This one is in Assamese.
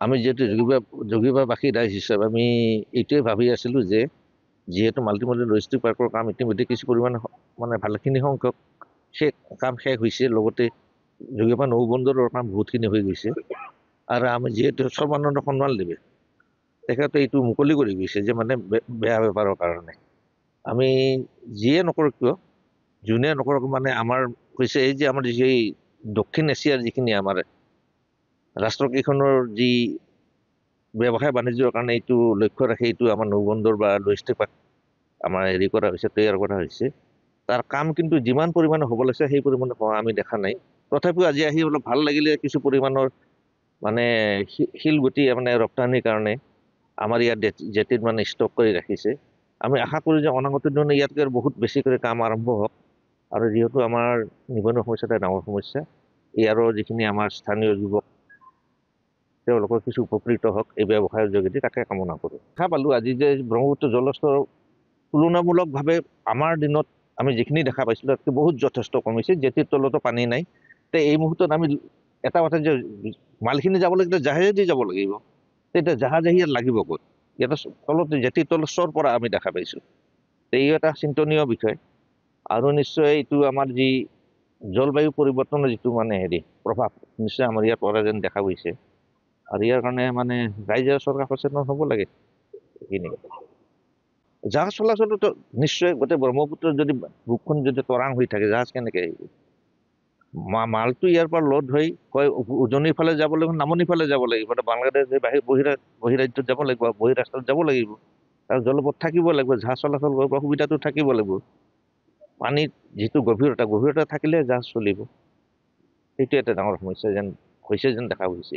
আমি যেহেতু যোগীবাবাসী ৰাইজ হিচাপে আমি এইটোৱে ভাবি আছিলোঁ যে যিহেতু মাল্টিমডেল লজিষ্টিক পাৰ্কৰ কাম ইতিমধ্যে কিছু পৰিমাণে মানে ভালেখিনি সংখ্যক কাম শেষ হৈছে, লগতে যোগীবাবা নৌবন্দৰৰ কাম বহুতখিনি হৈ গৈছে। আৰু আমি যিহেতু সৰ্বানন্দ সোণোৱালদেৱে তেখেতে এইটো মুকলি কৰি গৈছে যে মানে বেয়া বেপাৰৰ কাৰণে আমি যিয়ে নকৰোঁ কিয়, যোনে নকৰক মানে আমাৰ হৈছে এই যে আমাৰ যি দক্ষিণ এছিয়াৰ যিখিনি আমাৰ ৰাষ্ট্ৰকেইখনৰ যি ব্যৱসায় বাণিজ্যৰ কাৰণে এইটো লক্ষ্য ৰাখি এইটো আমাৰ নৌবন্দৰ বা লজিষ্টিক পাৰ্ক আমাৰ হেৰি কৰা হৈছে, তৈয়াৰ কৰা হৈছে। তাৰ কাম কিন্তু যিমান পৰিমাণে হ'ব লাগিছে সেই পৰিমাণে হোৱা আমি দেখা নাই। তথাপিও আজি আহি অলপ ভাল লাগিলে, কিছু পৰিমাণৰ মানে শিলগুটি মানে ৰপ্তানিৰ কাৰণে আমাৰ ইয়াত জেটিত মানে ষ্টক কৰি ৰাখিছে। আমি আশা কৰোঁ যে অনাগত দিনত ইয়াতকৈ বহুত বেছি কৰি কাম আৰম্ভ হওক। আৰু যিহেতু আমাৰ নিবনুৱা সমস্যা এটা ডাঙৰ সমস্যা, ইয়াৰো যিখিনি আমাৰ স্থানীয় যুৱক তেওঁলোকৰ কিছু উপকৃত হওক এই ব্যৱসায়ৰ যোগেদি, তাকে কামনা কৰোঁ। দেখা পালোঁ আজি যে ব্ৰহ্মপুত্ৰ জলস্তৰ তুলনামূলকভাৱে আমাৰ দিনত আমি যিখিনি দেখা পাইছিলোঁ তাতকৈ বহুত যথেষ্ট কমিছে। জেটিৰ তলতো পানী নাই। এই মুহূৰ্তত আমি এটা কথা যে মালখিনি যাব লাগিলে জাহাজেদি যাব লাগিব, তেতিয়া জাহাজ আহি ইয়াত লাগিব ক'ত? ইয়াতে তলত জেটিৰ তলৰ স্তৰ পৰা আমি দেখা পাইছোঁ। এই এটা চিন্তনীয় বিষয়। আৰু নিশ্চয় এইটো আমাৰ যি জলবায়ু পৰিৱৰ্তনৰ যিটো মানে প্ৰভাৱ নিশ্চয় আমাৰ ইয়াত পৰা যেন দেখা গৈছে। আৰু ইয়াৰ কাৰণে মানে ৰাইজ আৰু চৰকাৰ সচেতন হ'ব লাগে। এইখিনি জাহাজ চলাচলতো নিশ্চয় গোটেই ব্ৰহ্মপুত্ৰত যদি বুকখন যদি তৰাং হৈ থাকে, জাহাজ কেনেকৈ আহিব? মালটো ইয়াৰ পৰা লোড হৈ হয় উজনিৰ ফালে যাব লাগিব, নামনিৰ ফালে যাব লাগিব, বাংলাদেশ বহিৰাজ্যত যাব লাগিব, বহিৰাষ্ট্ৰত যাব লাগিব। আৰু জলপথ থাকিব লাগিব, জাহাজ চলাচল কৰিব সুবিধাটো থাকিব লাগিব। পানীত যিটো গভীৰতা থাকিলে জাহাজ চলিব। সেইটো এটা ডাঙৰ সমস্যা যেন হৈছে, যেন দেখা গৈছে।